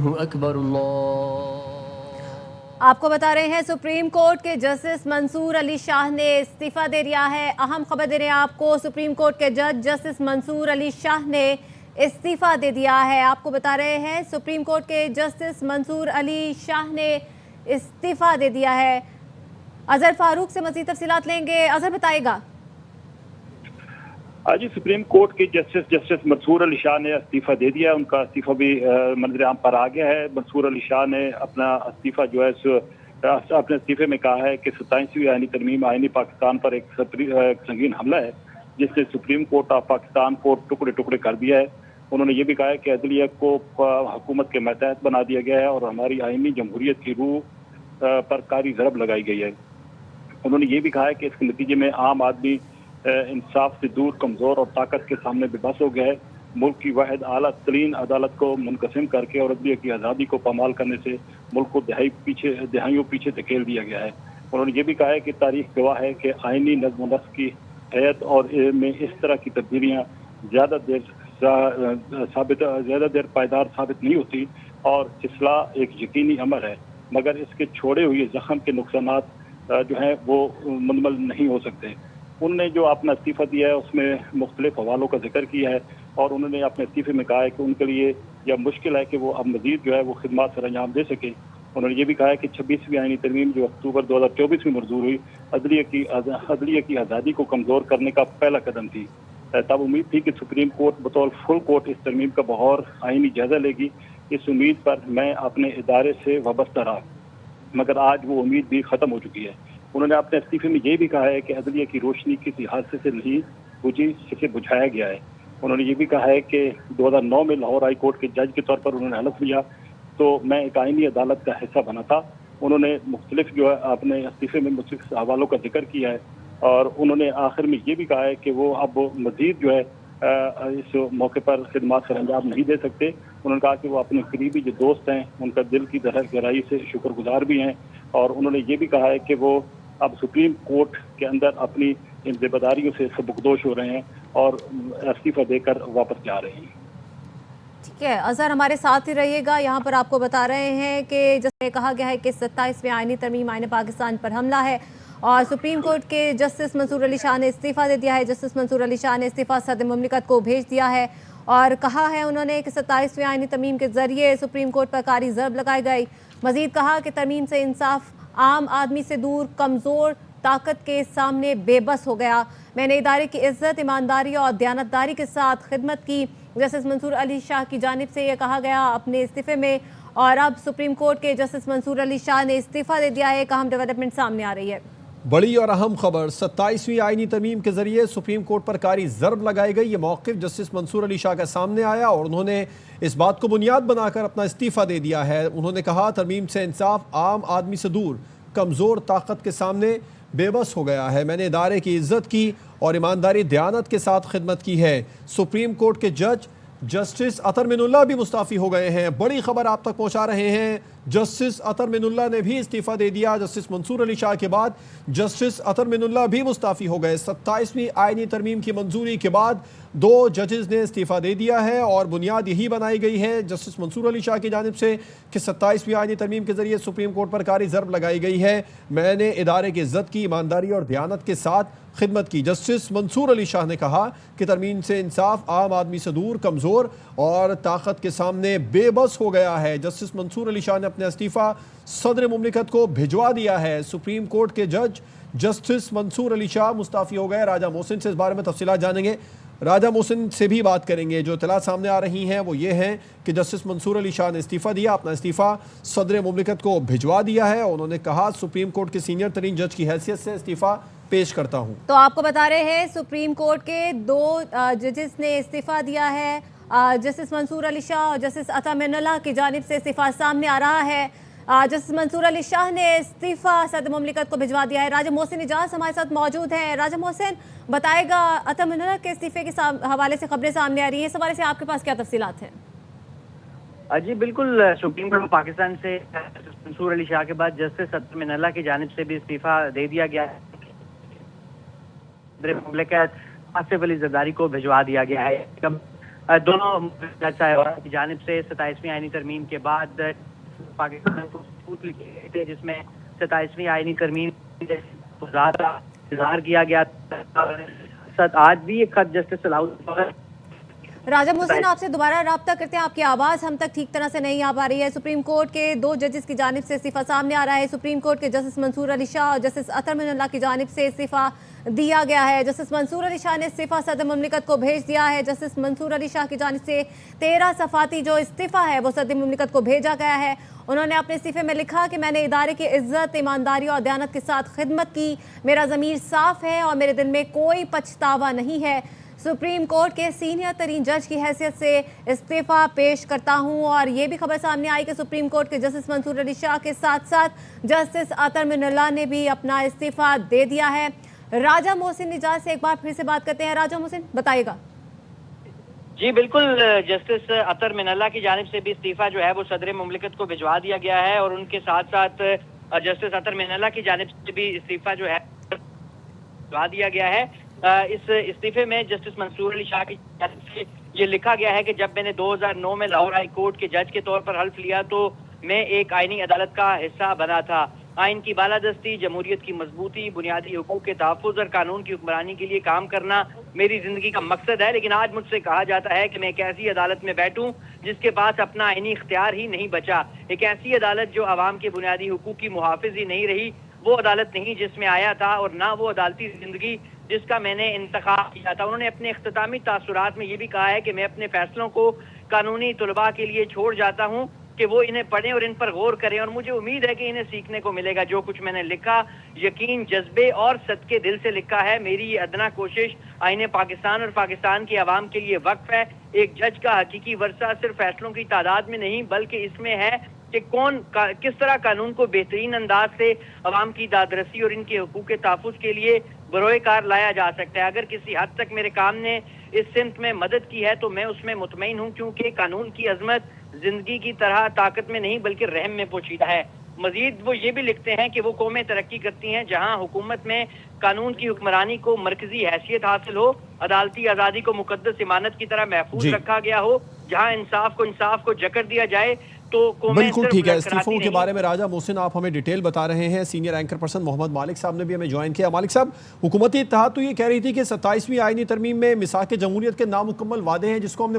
अल्लाहु अकबर अल्लाह। आपको बता रहे हैं सुप्रीम कोर्ट के जस्टिस मंसूर अली शाह ने इस्तीफा दे दिया है। अहम खबर दे रहे हैं आपको, सुप्रीम कोर्ट के जज जस्टिस मंसूर अली शाह ने इस्तीफा दे दिया है। आपको बता रहे हैं सुप्रीम कोर्ट के जस्टिस मंसूर अली शाह ने इस्तीफा दे दिया है। अजहर फारूक से मज़ीद तफसीलात लेंगे। अजहर बताएगा। आज सुप्रीम कोर्ट के जस्टिस मंसूर अली शाह ने इस्तीफा दे दिया। उनका इस्तीफा भी मंजर आम पर आ गया है। मंसूर अली शाह ने अपना इस्तीफा जो है अपने इस्तीफे में कहा है कि 27वीं आईनी तरमीम आईनी पाकिस्तान पर एक संगीन हमला है जिसने सुप्रीम कोर्ट ऑफ पाकिस्तान को टुकड़े टुकड़े कर दिया है। उन्होंने ये भी कहा है कि अदलिया को हुकूमत के मतहत बना दिया गया है और हमारी आईनी जमहूरियत की रूह पर कारी ज़रब लगाई गई है। उन्होंने ये भी कहा है कि इसके नतीजे में आम आदमी इंसाफ से दूर, कमज़ोर और ताकत के सामने बेबस हो गया है। मुल्क की वाहिद आला तरीन अदालत को मुनक़सिम करके और अदलिया की आज़ादी को पामाल करने से मुल्क को दहाइयों पीछे धकेल दिया गया है। उन्होंने ये भी कहा है कि तारीख गवाह है कि आईनी नज़्म नस्क़ की हैत और में इस तरह की तब्दीलियाँ ज़्यादा देर पायदार साबित नहीं होती और इस्लाह एक यकीनी अमर है, मगर इसके छोड़े हुए ज़ख्म के नुकसानात जो हैं वो मुंतमिल नहीं हो सकते। उनने जो अपना इस्तीफ़ा दिया है उसमें मुख्तलिफ हवालों का जिक्र किया है और उन्होंने अपने इस्तीफ़े में कहा है कि उनके लिए यह मुश्किल है कि वो अब मज़ीद जो है वो खिदमात सर अंजाम दे सके। उन्होंने ये भी कहा है कि 26वीं आईनी तरमीम जो अक्टूबर 2024 में मंजूर हुई अदलिया की आज़ादी को कमज़ोर करने का पहला कदम थी। तब उम्मीद थी कि सुप्रीम कोर्ट बतौर फुल कोर्ट इस तरमीम का बगौर आईनी जायज़ा लेगी। इस उम्मीद पर मैं अपने इदारे से वाबस्ता रहा, मगर आज वो उम्मीद भी ख़त्म हो चुकी है। उन्होंने अपने इस्तीफे में ये भी कहा है कि अदलिया की रोशनी किसी हादसे से नहीं बुझी, इसे बुझाया गया है। उन्होंने ये भी कहा है कि 2009 में लाहौर हाई कोर्ट के जज के तौर पर उन्होंने हलफ लिया तो मैं एक आईनी अदालत का हिस्सा बना था। उन्होंने मुख्तलिफ जो है अपने इस्तीफे में मुख्तलिफ हवालों का जिक्र किया है और उन्होंने आखिर में ये भी कहा है कि वो अब मज़ीद जो है इस मौके पर खिदमात सर अंजाम नहीं दे सकते। उन्होंने कहा कि वो अपने करीबी जो दोस्त हैं उनका दिल की गहराई से शुक्रगुजार भी हैं और उन्होंने ये भी कहा है कि वो अब सुप्रीम कोर्ट के अंदर अपनी इन जिम्मेदारियों से सबकदोश हो रहे हैं और इस्तीफा देकर वापस जा रहे हैं। ठीक है अजहर, हमारे साथ ही रहिएगा। यहाँ पर आपको बता रहे हैं कि जैसे कहा गया है कि 27वीं आईनी तरमीम आईन पाकिस्तान पर हमला है और सुप्रीम कोर्ट के जस्टिस मंसूर अली शाह ने इस्तीफा दे दिया है। जस्टिस मंसूर अली शाह ने इस्तीफा सदर मुमलिकत को भेज दिया है और कहा है उन्होंने कि 27वीं आईनी तरमीम के जरिए सुप्रीम कोर्ट पर कारी ज़रब लगाई गई। मजीद कहा कि तरमीम से इंसाफ आम आदमी से दूर, कमज़ोर ताकत के सामने बेबस हो गया। मैंने इदारे की इज्जत, ईमानदारी और दयानतदारी के साथ खिदमत की। जस्टिस मंसूर अली शाह की जानिब से यह कहा गया अपने इस्तीफे में और अब सुप्रीम कोर्ट के जस्टिस मंसूर अली शाह ने इस्तीफा दे दिया है। एक अहम डेवलपमेंट सामने आ रही है। बड़ी और अहम खबर, 27वीं आईनी तरमीम के जरिए सुप्रीम कोर्ट पर कारी ज़रब लगाई गई। ये मौक़िफ़ जस्टिस मंसूर अली शाह के सामने आया और उन्होंने इस बात को बुनियाद बनाकर अपना इस्तीफ़ा दे दिया है। उन्होंने कहा तरमीम से इंसाफ आम आदमी से दूर, कमज़ोर ताकत के सामने बेबस हो गया है। मैंने इदारे की इज्जत की और ईमानदारी दयानत के साथ खिदमत की है। सुप्रीम कोर्ट के जज जस्टिस अतर मिनुल्लाह भी मुस्ताफ़ी हो गए हैं। बड़ी खबर आप तक पहुंचा रहे हैं। जस्टिस अतर मिनुल्लाह ने भी इस्तीफ़ा दे दिया। जस्टिस मंसूर अली शाह के बाद जस्टिस अतर मिनुल्लाह भी मुस्ताफ़ी हो गए। 27वीं आईनी तरमीम की मंजूरी के बाद 2 जजेस ने इस्तीफ़ा दे दिया है और बुनियाद यही बनाई गई है जस्टिस मंसूर अली शाह की जानिब से कि 27वीं आईनी तरमीम के जरिए सुप्रीम कोर्ट पर कारी ज़रब लगाई गई है। मैंने इदारे की इज्जत की, ईमानदारी और दयानत के साथ खिदमत की। जस्टिस मंसूर अली शाह ने कहा कि तरमीम से इंसाफ आम आदमी से दूर, कमज़ोर और ताकत के सामने बेबस हो गया है। जस्टिस मंसूर अली शाह ने अपना इस्तीफ़ा सदर मुमलिकत को भिजवा दिया है। सुप्रीम कोर्ट के जज जस्टिस मंसूर अली शाह मुस्ताफ़ी हो गए। राजा मोहसिन से इस बारे में तफसीलात जानेंगे। राजा मोहसिन से भी बात करेंगे। जो इतला सामने आ रही हैं वो ये हैं कि जस्टिस मंसूर अली शाह ने इस्तीफ़ा दिया, अपना इस्तीफ़ा सदर मुमलिकत को भिजवा दिया है। उन्होंने कहा सुप्रीम कोर्ट के सीनियर तरीन जज की हैसियत से इस्तीफ़ा पेश करता हूँ। तो आपको बता रहे हैं सुप्रीम कोर्ट के 2 जजेस ने इस्तीफ़ा दिया है। जस्टिस मंसूर अली शाह और जस्टिस अता मिनुल्लाह की जानिब से इस्तीफ़ा सामने आ रहा है। जस्टिस मंसूर अली शाह ने इस्तीफ़ा सदर मुमलिकत को भिजवा दिया है। राजा मोहसिन इजाज़ हमारे साथ मौजूद हैं। राजा मोहसिन बताएगा, अता मिनुल्लाह के इस्तीफ़े के हवाले से खबरें सामने आ रही हैं, इस हवाले से आपके पास क्या तफसीलात हैं? जी बिल्कुल, सुप्रीम कोर्ट पाकिस्तान से मंसूर अली शाह के बाद जस्टिस अता मिनुल्लाह की जानिब से भी इस्तीफ़ा दे दिया गया है। मुमलिकत आसिफ अली जरदारी को भिजवा दिया गया है। दोनों जज साहिबान की जानिब से 27वीं आईनी तरमीम के बाद पाकिस्तान को सबूत लिखे गए थे, जिसमें 27वीं आईनी तरमीम ज़्यादा इंतजार किया गया था। आज भी एक खत जस्टिस सलाउद्दीन राजा मोहसिन, आपसे दोबारा राब्ता करते हैं, आपकी आवाज़ हम तक ठीक तरह से नहीं आ पा रही है। सुप्रीम कोर्ट के 2 जजेस की जानिब से इस्तीफा सामने आ रहा है। सुप्रीम कोर्ट के जस्टिस मंसूर अली शाह और जस्टिस अतर मिनल्ला की जानिब से इस्तीफा दिया गया है। जस्टिस मंसूर अली शाह ने इस्तीफा सदर मुमलिकत को भेज दिया है। जस्टिस मंसूर अली शाह की जानिब से 13 सफाती जो इस्तीफा है वो सदर मुमलिकत को भेजा गया है। उन्होंने अपने इस्तीफे में लिखा कि मैंने इदारे की इज्जत, ईमानदारी और दयानत के साथ खिदमत की, मेरा ज़मीर साफ है और मेरे दिल में कोई पछतावा नहीं है। सुप्रीम कोर्ट के सीनियर तरीन जज की हैसियत से इस्तीफा पेश करता हूं। और ये भी खबर सामने आई कि सुप्रीम कोर्ट के जस्टिस मंसूर अली शाह के साथ साथ जस्टिस अतर मिनल्ला ने भी अपना इस्तीफा दे दिया है। राजा मोहसिन निजात से एक बार फिर से बात करते हैं। राजा मोहसिन, बताइएगा। जी बिल्कुल, जस्टिस अतर मिनल्ला की जानिब से भी इस्तीफा जो है वो सदर मुमलिकत को भिजवा दिया गया है और उनके साथ साथ जस्टिस अतर मिनल्ला की जानिब से भी इस्तीफा जो है भिजवा दिया गया है। इस इस्तीफे में जस्टिस मंसूर अली शाह की जानिब से ये लिखा गया है कि जब मैंने 2009 में लाहौर हाई कोर्ट के जज के तौर पर हल्फ लिया तो मैं एक आईनी अदालत का हिस्सा बना था। आइन की बालादस्ती, जमहूरियत की मजबूती, बुनियादी हुकूक के तहफ़्फ़ुज़ और कानून की हुक्मरानी के लिए काम करना मेरी जिंदगी का मकसद है। लेकिन आज मुझसे कहा जाता है कि मैं एक ऐसी अदालत में बैठूं जिसके पास अपना आइनी इख्तियार ही नहीं बचा, एक ऐसी अदालत जो आवाम के बुनियादी हुकूक की मुहाफ़िज़ ही नहीं रही, वो अदालत नहीं जिसमें आया था और ना वो अदालती जिंदगी जिसका मैंने इंतखाब किया था। उन्होंने अपने इख्तितामी तासुरात में ये भी कहा है कि मैं अपने फैसलों को कानूनी तलबा के लिए छोड़ जाता हूँ कि वो इन्हें पढ़ें और इन पर गौर करें और मुझे उम्मीद है कि इन्हें सीखने को मिलेगा। जो कुछ मैंने लिखा यकीन, जज्बे और सदके दिल से लिखा है। मेरी ये अदना कोशिश आईने पाकिस्तान और पाकिस्तान के अवाम के लिए वक्फ है। एक जज का हकीकी वर्सा सिर्फ फैसलों की तादाद में नहीं बल्कि इसमें है कि किस तरह कानून को बेहतरीन अंदाज से अवाम की दादरसी और इनके हुकूक के तहफ़्फ़ुज़ के लिए बरोए कार लाया जा सकता है। अगर किसी हद तक मेरे काम ने इस सिमत में मदद की है तो मैं उसमें मुतमईन हूँ, क्योंकि कानून की अजमत जिंदगी की तरह ताकत में नहीं बल्कि रहम में पोशीदा है। मजीद वो ये भी लिखते हैं कि वो कौमें तरक्की करती हैं जहाँ हुकूमत में कानून की हुक्मरानी को मरकजी हैसियत हासिल हो, अदालती आज़ादी को मुकद्दस इमानत की तरह महफूज रखा गया हो, जहाँ इंसाफ को जकड़ दिया जाए तो बिल्कुल ठीक है। इस्तीफों के बारे में राजा मोहसिन आप हमें डिटेल बता रहे हैं। सीनियर एंकर पर्सन मोहम्मद मालिक साहब ने भी हमें ज्वाइन किया। मालिक साहब, हुकूमती इत्तेहाद तो ये कह रही थी कि 27वीं आईनी तरमीम में मिसाक जमहूरियत के नामुकम्मल वादे हैं जिसको हमने